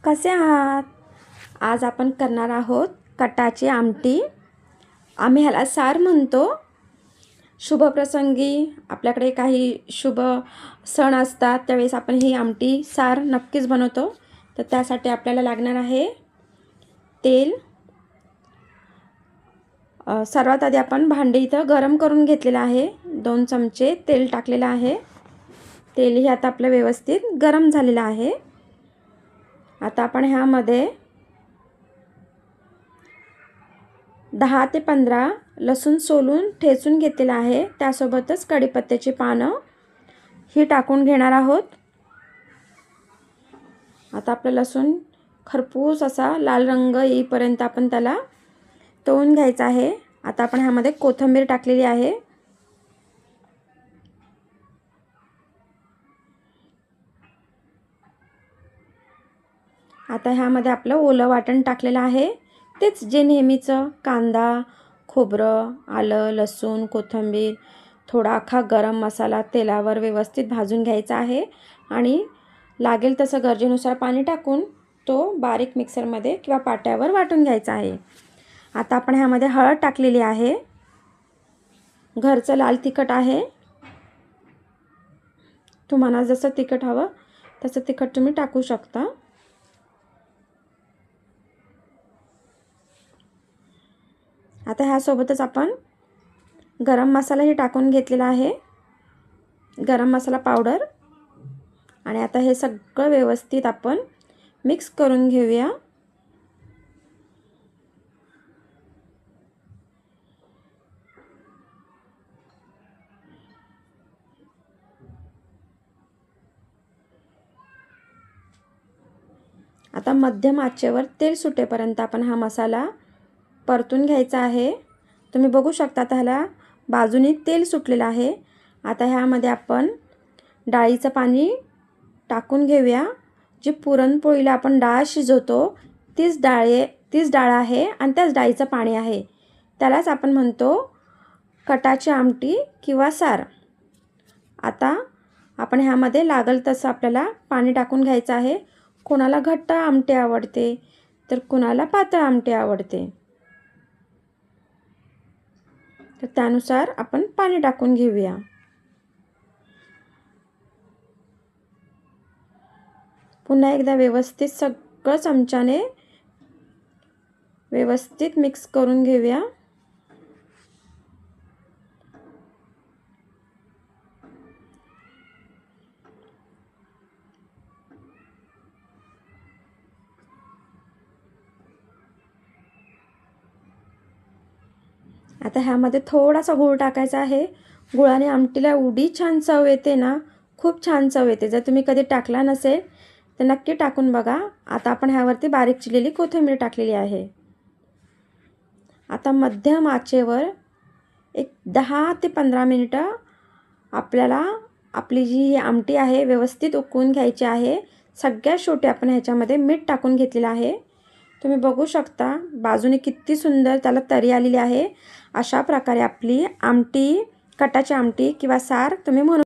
कसे आहात? आज आपण करणार आहोत कटाची आमटी. आम्ही ह्याला सार म्हणतो. शुभप्रसंगी आपल्याकडे काही शुभ सण असतात त्यावेळेस आपण ही आमटी सार नक्कीच बनवतो. तर त्यासाठी आपल्याला लागणार आहे तेल. सर्वात आधी आपण भांडे इथं गरम करून घेतलेलं आहे. 2 चमचे तेल टाकलेलं आहे. तेल हे आता आपलं व्यवस्थित गरम झालेलं आहे. आता आपण ह्यामध्ये 10 ते 15 लसूण सोलून ठेचून घेतलेला आहे. त्यासोबतच कढीपत्त्याची पानं ही टाकून घेणार आहोत. आता आपलं लसूण खरपूस असा लाल रंग येईपर्यंत आपण त्याला तळून घ्यायचा आहे. आता आपण ह्यामध्ये कोथिंबीर टाकलेली आहे. आता ह्यामध्ये आपलं ओलं वाटण टाकलेलं आहे. तेच जे नेहमीचं कांदा, खोबरं, आलं, लसूण, कोथिंबीर, थोडा अख्खा गरम मसाला तेलावर व्यवस्थित भाजून घ्यायचा आहे आणि लागेल तसं गरजेनुसार पाणी टाकून तो बारीक मिक्सरमध्ये किंवा पाट्यावर वाटून घ्यायचा आहे. आता आपण ह्यामध्ये हळद टाकलेली आहे. घरचं लाल तिखट आहे. तुम्हाला जसं तिखट हवं तसं तिखट तुम्ही टाकू शकता. आता ह्यासोबतच आपण गरम मसालाही टाकून घेतलेला आहे. गरम मसाला पावडर. आणि आता हे सगळं व्यवस्थित आपण मिक्स करून घेऊया. आता मध्यम आचेवर तेल सुटेपर्यंत आपण हा मसाला परतून घ्यायचा आहे. तुम्ही बघू शकता ह्याला बाजूनी तेल सुटलेलं आहे. आता ह्यामध्ये आपण डाळीचं पाणी टाकून घेऊया. जी पुरणपोळीला आपण डाळ शिजवतो तीच डाळ आहे आणि त्याच डाळीचं पाणी आहे. त्यालाच आपण म्हणतो कटाची आमटी किंवा सार. आता आपण ह्यामध्ये लागल तसं आपल्याला पाणी टाकून घ्यायचं आहे. कोणाला घट्ट आमटी आवडते तर कोणाला पातळ आमटी आवडते. तर त्यानुसार आपण पाणी टाकून घेऊया. पुन्हा एकदा व्यवस्थित सगळं चमच्याने व्यवस्थित मिक्स करून घेऊया. आता ह्यामध्ये थोडासा गूळ टाकायचा आहे. गुळाने आमटीला एवढी छान चव येते ना, खूप छान चव येते. जर तुम्ही कधी टाकला नसेल तर नक्की टाकून बघा. आता आपण ह्यावरती बारीक चिरलेली कोथिंबीर टाकलेली आहे. आता मध्यम आचेवर एक 10 ते 15 मिनिटं आपल्याला आपली जी आमटी आहे व्यवस्थित उकळून घ्यायची आहे. सगळ्यात शेवटी आपण ह्याच्यामध्ये मीठ टाकून घेतलेलं आहे. तुम्ही बघू शकता बाजूने किती सुंदर त्याला तरी आलेली आहे. अशा प्रकारे आपली आमटी, कटाची आमटी किंवा सार तुम्ही म्हणू